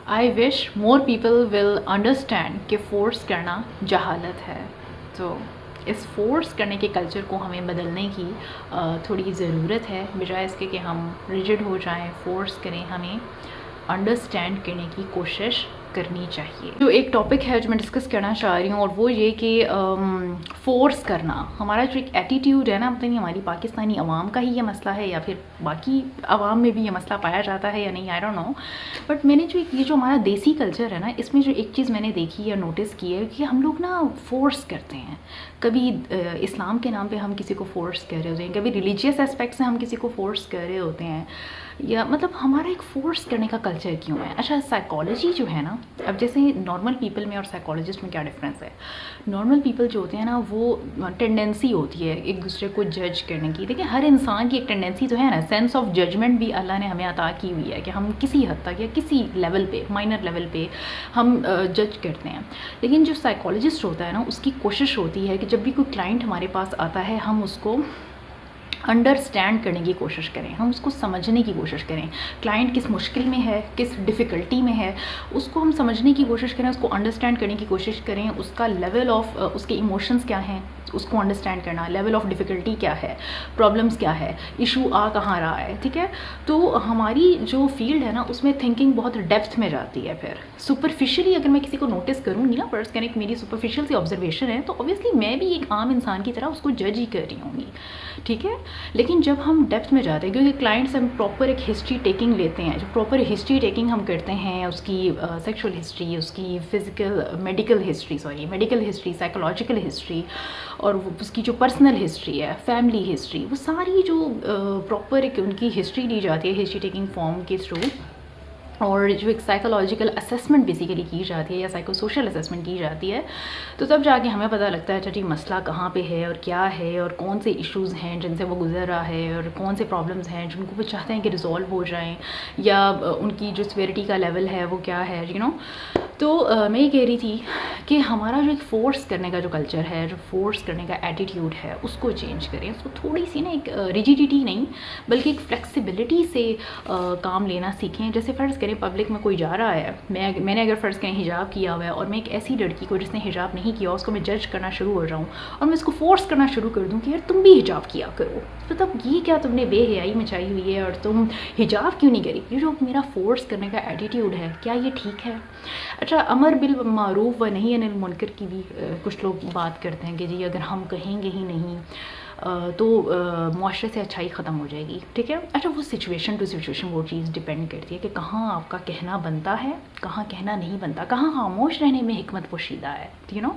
I wish more people will understand कि force करना जहालत है. तो इस फ़ोर्स करने के कल्चर को हमें बदलने की थोड़ी ज़रूरत है, बजाय इसके कि हम रिजिड हो जाएं, फ़ोर्स करें. हमें अंडरस्टैंड करने की कोशिश करनी चाहिए. जो एक टॉपिक है जो मैं डिस्कस करना चाह रही हूँ, और वो ये कि फ़ोर्स करना, हमारा जो एक एटीट्यूड है ना, पता नहीं हमारी पाकिस्तानी अवाम का ही ये मसला है या फिर बाकी अवाम में भी ये मसला पाया जाता है या नहीं, आई डोंट नो. बट मैंने जो ये जो हमारा देसी कल्चर है ना, इसमें जो एक चीज़ मैंने देखी या नोटिस की है कि हम लोग ना फ़ोर्स करते हैं. कभी इस्लाम के नाम पे हम किसी को फ़ोर्स कर रहे होते हैं, कभी रिलीजियस एस्पेक्ट से हम किसी को फ़ोर्स कर रहे होते हैं, या मतलब हमारा एक फ़ोर्स करने का कल्चर क्यों है. अच्छा, साइकोलॉजी जो है ना, अब जैसे नॉर्मल पीपल में और साइकोलॉजिस्ट में क्या डिफरेंस है. नॉर्मल पीपल जो होते हैं ना, वो टेंडेंसी होती है एक दूसरे को जज करने की. देखिए, हर इंसान की एक टेंडेंसी तो है ना, सेंस ऑफ जजमेंट भी अल्लाह ने हमें अता की हुई है कि हम किसी हद तक या किसी लेवल पे, माइनर लेवल पे हम जज करते हैं. लेकिन जो साइकोलॉजिस्ट होता है ना, उसकी कोशिश होती है कि जब भी कोई क्लाइंट हमारे पास आता है, हम उसको अंडरस्टैंड करने की कोशिश करें, हम उसको समझने की कोशिश करें. क्लाइंट किस मुश्किल में है, किस डिफ़िकल्टी में है, उसको हम समझने की कोशिश करें, उसको अंडरस्टैंड करने की कोशिश करें. उसका लेवल ऑफ, उसके इमोशंस क्या हैं, उसको अंडरस्टैंड करना, लेवल ऑफ डिफ़िकल्टी क्या है, प्रॉब्लम्स क्या है, इशू आ कहाँ रहा है. ठीक है, तो हमारी जो फील्ड है ना, उसमें थिंकिंग बहुत डेप्थ में जाती है. फिर सुपरफिशियली अगर मैं किसी को नोटिस करूँगी ना, फर्स्ट करें मेरी सुपरफिशियल सी ऑब्जर्वेशन है, तो ऑब्वियसली मैं भी एक आम इंसान की तरह उसको जज ही कर रही होंगी. ठीक है, लेकिन जब हम डेप्थ में जाते हैं, क्योंकि क्लाइंट से हम प्रॉपर एक हिस्ट्री टेकिंग लेते हैं, जो प्रॉपर हिस्ट्री टेकिंग हम करते हैं, उसकी सेक्सुअल हिस्ट्री, उसकी physical medical history, psychological history, और उसकी जो पर्सनल हिस्ट्री है, फैमिली हिस्ट्री, वो सारी जो प्रॉपर एक उनकी हिस्ट्री ली जाती है हिस्ट्री टेकिंग फॉर्म के थ्रू, और जो एक साइकोलॉजिकल असेसमेंट बेसिकली की जाती है या साइको सोशल असेसमेंट की जाती है, तो तब जाके हमें पता लगता है अच्छा जी मसला कहाँ पे है और क्या है, और कौन से इश्यूज़ हैं जिनसे वो गुजर रहा है, और कौन से प्रॉब्लम्स हैं जिनको वो चाहते हैं कि रिजॉल्व हो जाएं, या उनकी जो सिवियरिटी का लेवल है वो क्या है, यू नो. तो मैं ये कह रही थी कि हमारा जो एक फ़ोर्स करने का जो कल्चर है, जो फ़ोर्स करने का एटीट्यूड है, उसको चेंज करें. उसको थोड़ी सी ना एक रिजिडिटी नहीं, बल्कि एक फ्लेक्सिबिलिटी से काम लेना सीखें. जैसे फ़र्ज़ करें पब्लिक में कोई जा रहा है, मैंने अगर फ़र्ज़ करें हिजाब किया हुआ है, और मैं एक ऐसी लड़की को जिसने हिजाब नहीं किया उसको मैं जज करना शुरू हो जाऊँ, और मैं इसको फ़ोर्स करना शुरू कर दूँ कि यार तुम भी हिजाब किया करो, मतलब ये क्या तुमने बेहयाई मचाई हुई है और तुम हिजाब क्यों नहीं करी. ये जो मेरा फ़ोर्स करने का एटीट्यूड है, क्या ये ठीक है. अच्छा, अमर बिल मारूफ व नही अनिल मुनकर की भी कुछ लोग बात करते हैं कि जी अगर हम कहेंगे ही नहीं तो मुआशरे से अच्छाई ख़त्म हो जाएगी. ठीक है, अच्छा वो सिचुएशन टू सिचुएशन वो चीज़ डिपेंड करती है कि कहाँ आपका कहना बनता है, कहाँ कहना नहीं बनता, कहाँ खामोश रहने में हिकमत पोशीदा है, यू नो.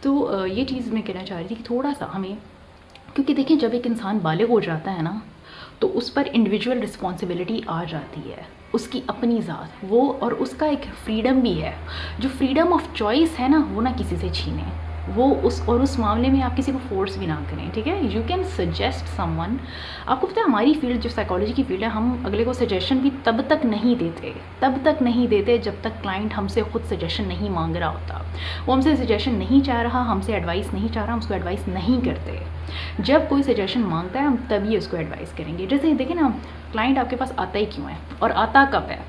तो ये चीज़ मैं कहना चाह रही थी कि थोड़ा सा हमें, क्योंकि देखिए जब एक इंसान बालिग हो जाता है ना, तो उस पर इंडिविजुअल रिस्पॉन्सिबिलिटी आ जाती है, उसकी अपनी ज़ात वो, और उसका एक फ्रीडम भी है. जो फ्रीडम ऑफ चॉइस है ना, वो ना किसी से छीने, वो उस मामले में आप किसी को फोर्स भी ना करें. ठीक है, यू कैन सजेस्ट समवन. आपको पता है हमारी फील्ड जो साइकोलॉजी की फील्ड है, हम अगले को सजेशन भी तब तक नहीं देते जब तक क्लाइंट हमसे खुद सजेशन नहीं मांग रहा होता. वो हमसे सजेशन नहीं चाह रहा, हमसे एडवाइस नहीं चाह रहा, हम उसको एडवाइस नहीं करते. जब कोई सजेशन मांगता है हम तभी उसको एडवाइस करेंगे. जैसे देखिए ना, क्लाइंट आपके पास आता ही क्यों है और आता कब है.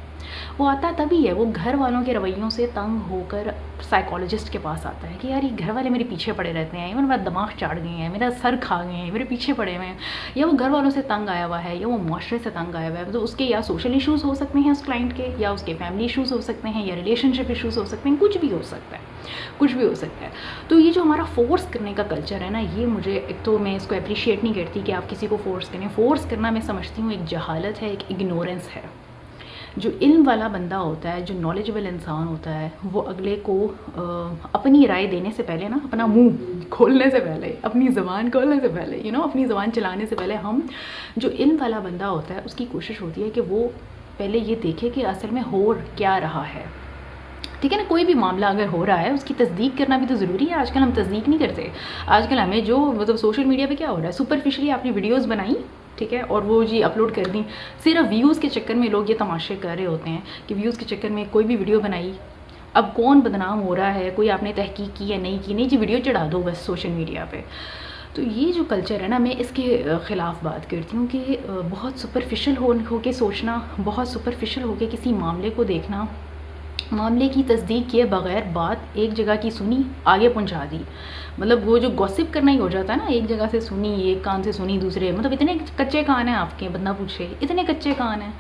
वो आता तभी है, वो घर वालों के रवैयों से तंग होकर साइकोलॉजिस्ट के पास आता है कि यार ये घर वाले मेरे पीछे पड़े रहते हैं, इवन मेरा दिमाग चाट गए हैं, मेरा सर खा गए हैं, मेरे पीछे पड़े हुए हैं. या वो घर वालों से तंग आया हुआ है, या वो मुआशरे से तंग आया हुआ है. तो उसके या सोशल इश्यूज़ हो सकते हैं उस क्लाइंट के, या उसके फैमिली इश्यूज़ हो सकते हैं, या रिलेशनशिप इश्यूज़ हो सकते हैं, कुछ भी हो सकता है. तो ये जो हमारा फोर्स करने का कल्चर है ना, ये मुझे, एक तो मैं इसको अप्रिशिएट नहीं करती कि आप किसी को फोर्स करें. फोर्स करना मैं समझती हूँ एक जहालत है, एक इग्नोरेंस है. जो इल्म वाला बंदा होता है, जो नॉलेजेबल इंसान होता है, वो अगले को अपनी राय देने से पहले ना, अपना मुंह खोलने से पहले, अपनी ज़बान खोलने से पहले, यू नो, अपनी ज़बान चलाने से पहले, हम जो इल्म वाला बंदा होता है उसकी कोशिश होती है कि वो पहले ये देखे कि असल में हो क्या रहा है. ठीक है ना, कोई भी मामला अगर हो रहा है उसकी तस्दीक करना भी तो ज़रूरी है. आजकल हम तस्दीक नहीं करते. आजकल हमें जो मतलब सोशल मीडिया पे क्या हो रहा है, सुपरफिशियली आपने वीडियोस बनाई, ठीक है, और वो जी अपलोड कर दी. सिर्फ व्यूज़ के चक्कर में लोग ये तमाशे कर रहे होते हैं कि व्यूज़ के चक्कर में कोई भी वीडियो बनाई, अब कौन बदनाम हो रहा है, कोई आपने तहकीक की या नहीं की, नहीं जी वीडियो चढ़ा दो बस सोशल मीडिया पे. तो ये जो कल्चर है ना, मैं इसके ख़िलाफ़ बात करती हूँ कि बहुत सुपरफिशियल हो के सोचना, बहुत सुपरफिशियल हो के किसी मामले को देखना, معاملے کی تصدیق کیے بغیر بات ایک جگہ کی سنی آگے پہنچا دی. مطلب وہ جو گوسپ کرنا ہی ہو جاتا ہے نا، ایک جگہ سے سنی، ایک کان سے سنی دوسرے، مطلب اتنے کچے کان ہیں آپ کے، بندہ پوچھے اتنے کچے کان ہیں،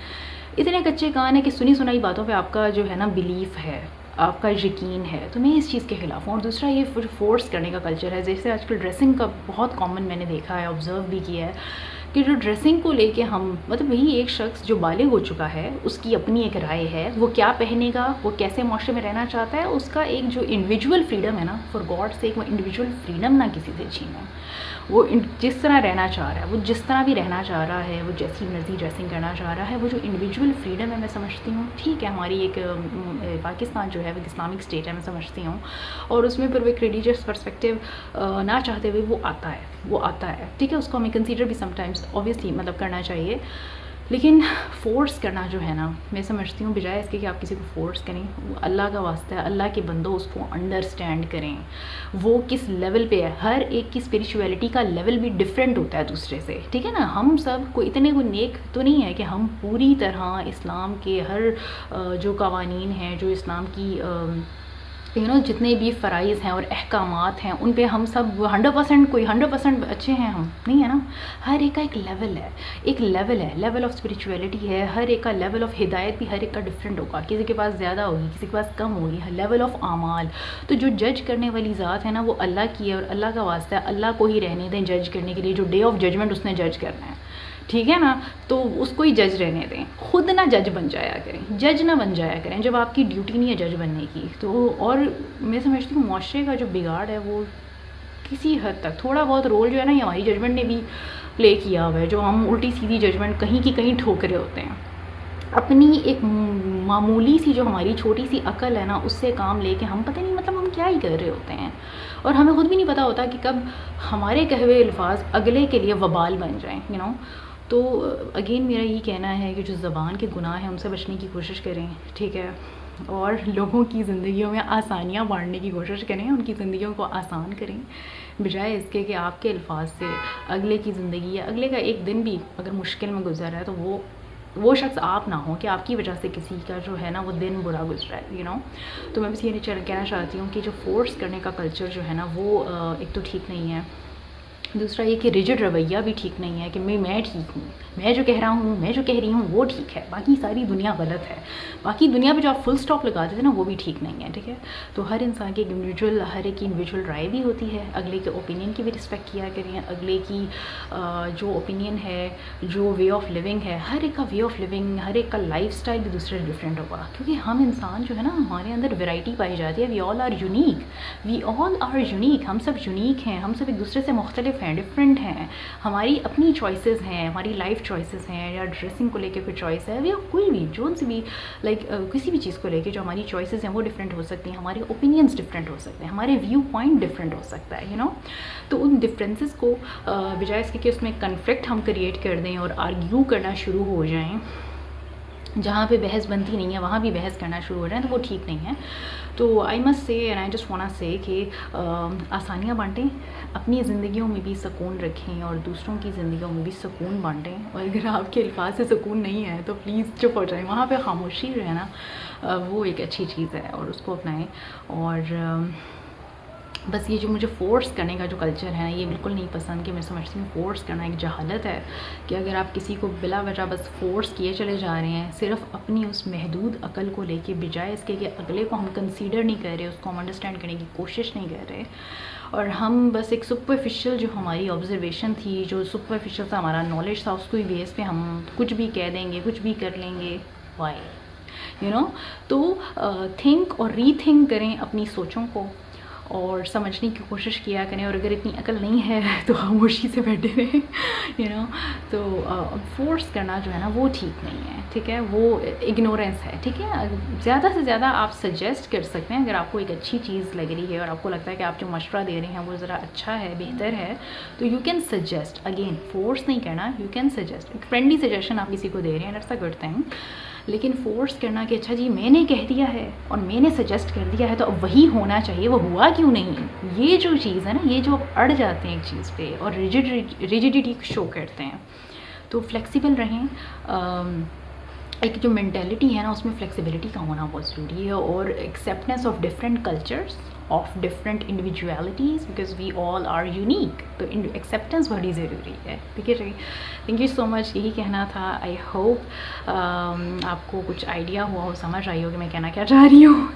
اتنے کچے کان ہیں کہ سنی سنائی باتوں پہ آپ کا جو ہے نا بلیف ہے، آپ کا یقین ہے. تو میں اس چیز کے خلاف ہوں. اور دوسرا یہ فورس کرنے کا کلچر ہے، جیسے آج کل ڈریسنگ کا بہت کامن میں نے دیکھا ہے، آبزرو بھی کیا ہے کہ جو ڈریسنگ کو لے کے ہم مطلب وہی ایک شخص جو بالغ ہو چکا ہے، اس کی اپنی ایک رائے ہے، وہ کیا پہنے گا، وہ کیسے معاشرے میں رہنا چاہتا ہے، اس کا ایک جو انڈیویجول فریڈم ہے نا، فار گاڈ سیک وہ انڈیویجول فریڈم نہ کسی سے چھینا. وہ جس طرح رہنا چاہ رہا ہے، وہ جس طرح بھی رہنا چاہ رہا ہے، وہ جیسی مرضی ڈریسنگ کرنا چاہ رہا ہے، وہ جو انڈیویجول فریڈم ہے میں سمجھتی ہوں ٹھیک ہے. ہماری ایک پاکستان جو ہے وہ اسلامک اسٹیٹ ہے میں سمجھتی ہوں، اور اس میں پھر وہ ایک ریلیجیس پرسپیکٹیو نہ چاہتے ہوئے وہ آتا ہے ٹھیک ہے. اس کو ہمیں کنسیڈر بھی سم ٹائمس اوبویسلی مطلب کرنا چاہیے، لیکن فورس کرنا جو ہے نا، میں سمجھتی ہوں بجائے اس کے کہ آپ کسی کو فورس کریں، اللہ کا واسطہ ہے، اللہ کے بندوں اس کو انڈرسٹینڈ کریں وہ کس لیول پہ ہے. ہر ایک کی اسپریچویلٹی کا لیول بھی ڈفرینٹ ہوتا ہے دوسرے سے ٹھیک ہے نا. ہم سب کو اتنے کوئی نیک تو نہیں ہے کہ ہم پوری طرح اسلام کے ہر جو قوانین ہیں، جو اسلام کی جتنے بھی فرائض ہیں اور احکامات ہیں، ان پہ ہم سب 100% اچھے ہیں، ہم نہیں ہے نا. ہر ایک کا ایک لیول ہے، لیول آف اسپریچویلٹی ہے، ہر ایک کا لیول آف ہدایت بھی ہر ایک کا ڈفرینٹ ہوگا. کسی کے پاس زیادہ ہوگی، کسی کے پاس کم ہوگی. لیول آف اعمال، تو جو جج کرنے والی ذات ہے نا وہ اللہ کی ہے، اور اللہ کا واسطہ ہے اللہ کو ہی رہنے دیں جج کرنے کے لیے. جو ڈے آف ججمنٹ اس نے جج کرنا ہے ٹھیک ہے نا، تو اس کو ہی جج رہنے دیں. خود نہ جج بن جایا کریں، جج نہ بن جایا کریں جب آپ کی ڈیوٹی نہیں ہے جج بننے کی. تو اور میں سمجھتی ہوں معاشرے کا جو بگاڑ ہے وہ کسی حد تک تھوڑا بہت رول جو ہے نا یہ ہماری ججمنٹ نے بھی پلے کیا ہوا ہے، جو ہم الٹی سیدھی ججمنٹ کہیں کی کہیں ٹھوکرے ہوتے ہیں. اپنی ایک معمولی سی جو ہماری چھوٹی سی عقل ہے نا، اس سے کام لے کے ہم پتہ نہیں مطلب ہم کیا ہی کر رہے ہوتے ہیں، اور ہمیں خود بھی نہیں پتہ ہوتا کہ کب ہمارے کہے ہوئے الفاظ اگلے کے لیے وبال بن جائیں تو اگین میرا یہی کہنا ہے کہ جو زبان کے گناہ ہیں ان سے بچنے کی کوشش کریں ٹھیک ہے، اور لوگوں کی زندگیوں میں آسانیاں بانٹنے کی کوشش کریں، ان کی زندگیوں کو آسان کریں، بجائے اس کے کہ آپ کے الفاظ سے اگلے کی زندگی یا اگلے کا ایک دن بھی اگر مشکل میں گزر رہا ہے تو وہ شخص آپ نہ ہوں کہ آپ کی وجہ سے کسی کا جو ہے نا وہ دن برا گزرا ہے تو میں بس یہ کہنا چاہتی ہوں کہ جو فورس کرنے کا کلچر جو ہے نا وہ ایک تو ٹھیک نہیں ہے. دوسرا یہ کہ ریجڈ رویہ بھی ٹھیک نہیں ہے کہ میں ٹھیک ہوں، میں جو کہہ رہا ہوں، میں جو کہہ رہی ہوں وہ ٹھیک ہے، باقی ساری دنیا غلط ہے. باقی دنیا پہ جو آپ فل اسٹاپ لگاتے تھے نا وہ بھی ٹھیک نہیں ہے ٹھیک ہے. تو ہر انسان کی ہر ایک کی انڈیویجول رائے بھی ہوتی ہے، اگلے کے اوپینین کی بھی رسپیکٹ کیا کریں. اگلے کی جو اوپینین ہے، جو وے آف لیونگ ہے، ہر ایک کا وے آف لیونگ، ہر ایک کا لائف اسٹائل بھی دوسرے ڈفرینٹ ہوگا. کیونکہ ہم انسان جو ہے نا ہمارے اندر ویرائٹی پائی جاتی ہے. وی آل آر یونیک، ہم سب یونیک ہیں، ہم سب ایک دوسرے سے مختلف ہیں، ڈفرینٹ ہیں. ہماری اپنی چوائسیز ہیں، ہماری لائف چوائسیز ہیں، یا ڈریسنگ کو لے کے کوئی چوائس ہے، یا کوئی بھی جو سی بھی کسی بھی چیز کو لے کے جو ہماری چوائسیز ہیں وہ ڈفرینٹ ہو سکتی ہیں، ہمارے اوپینینس ڈفرینٹ ہو سکتے ہیں، ہمارے ویو پوائنٹ ڈفرینٹ ہو سکتا ہے تو ان ڈفرینسز کو بجائے اس کے کہ اس میں کنفلکٹ ہم کریٹ کر دیں اور آرگیو کرنا شروع ہو جائیں، جہاں پہ بحث بنتی نہیں ہے وہاں بھی بحث کرنا شروع ہو جائیں، تو وہ ٹھیک نہیں ہے. تو آئی مسٹ سے اینڈ آئی جسٹ وانٹ سے کہ آسانیاں بانٹیں، اپنی زندگیوں میں بھی سکون رکھیں اور دوسروں کی زندگیوں میں بھی سکون بانٹیں. اور اگر آپ کے الفاظ سے سکون نہیں ہے تو پلیز چپ ہو جائیں. وہاں پہ خاموشی جو ہے نا وہ ایک اچھی چیز ہے اور اس کو اپنائیں. اور بس یہ جو مجھے فورس کرنے کا جو کلچر ہے نا یہ بالکل نہیں پسند، کہ میں سمجھتی ہوں فورس کرنا ایک جہالت ہے، کہ اگر آپ کسی کو بلا وجہ بس فورس کیے چلے جا رہے ہیں صرف اپنی اس محدود عقل کو لے کے، بجائے اس کے کہ اگلے کو ہم کنسیڈر نہیں کر رہے، اس کو ہم انڈرسٹینڈ کرنے کی کوشش نہیں کر رہے، اور ہم بس ایک سپرفیشل جو ہماری آبزرویشن تھی، جو سپرفیشل سا ہمارا نالج تھا، اس کو ہی بیس پہ ہم کچھ بھی کہہ دیں گے، کچھ بھی کر لیں گے. وائی تو تھنک اور ری تھنک کریں اپنی سوچوں کو اور سمجھنے کی کوشش کیا کریں. اور اگر اتنی عقل نہیں ہے تو خاموشی سے بیٹھے رہیں تو فورس کرنا جو ہے نا وہ ٹھیک نہیں ہے ٹھیک ہے، وہ اگنورینس ہے ٹھیک ہے. زیادہ سے زیادہ آپ سجیسٹ کر سکتے ہیں، اگر آپ کو ایک اچھی چیز لگ رہی ہے اور آپ کو لگتا ہے کہ آپ جو مشورہ دے رہے ہیں وہ ذرا اچھا ہے، بہتر ہے، تو you can suggest. Again force نہیں کرنا، یو کین سجیسٹ. ایک فرینڈلی سجیشن آپ کسی کو دے رہے ہیں، ایسا کرتے ہیں. لیکن فورس کرنا کہ اچھا جی میں نے کہہ دیا ہے اور میں نے سجیسٹ کر دیا ہے تو اب وہی ہونا چاہیے، وہ ہوا کیوں نہیں، یہ جو چیز ہے نا، یہ جو اڑ جاتے ہیں ایک چیز پہ اور ریجیڈیٹی شو کرتے ہیں. تو فلیکسیبل رہیں، ایک جو مینٹیلٹی ہے نا اس میں فلیکسیبلٹی کا ہونا بہت ضروری ہے، اور acceptance of different cultures, of different individualities, because we all are unique, تو ایکسیپٹنس بڑی ضروری ہے. ٹھیک ہے جی، تھینک یو سو مچ، یہی کہنا تھا. آئی ہوپ آپ کو کچھ آئیڈیا ہوا ہو، سمجھ آئی ہو کہ میں کہنا کیا چاہ رہی ہوں.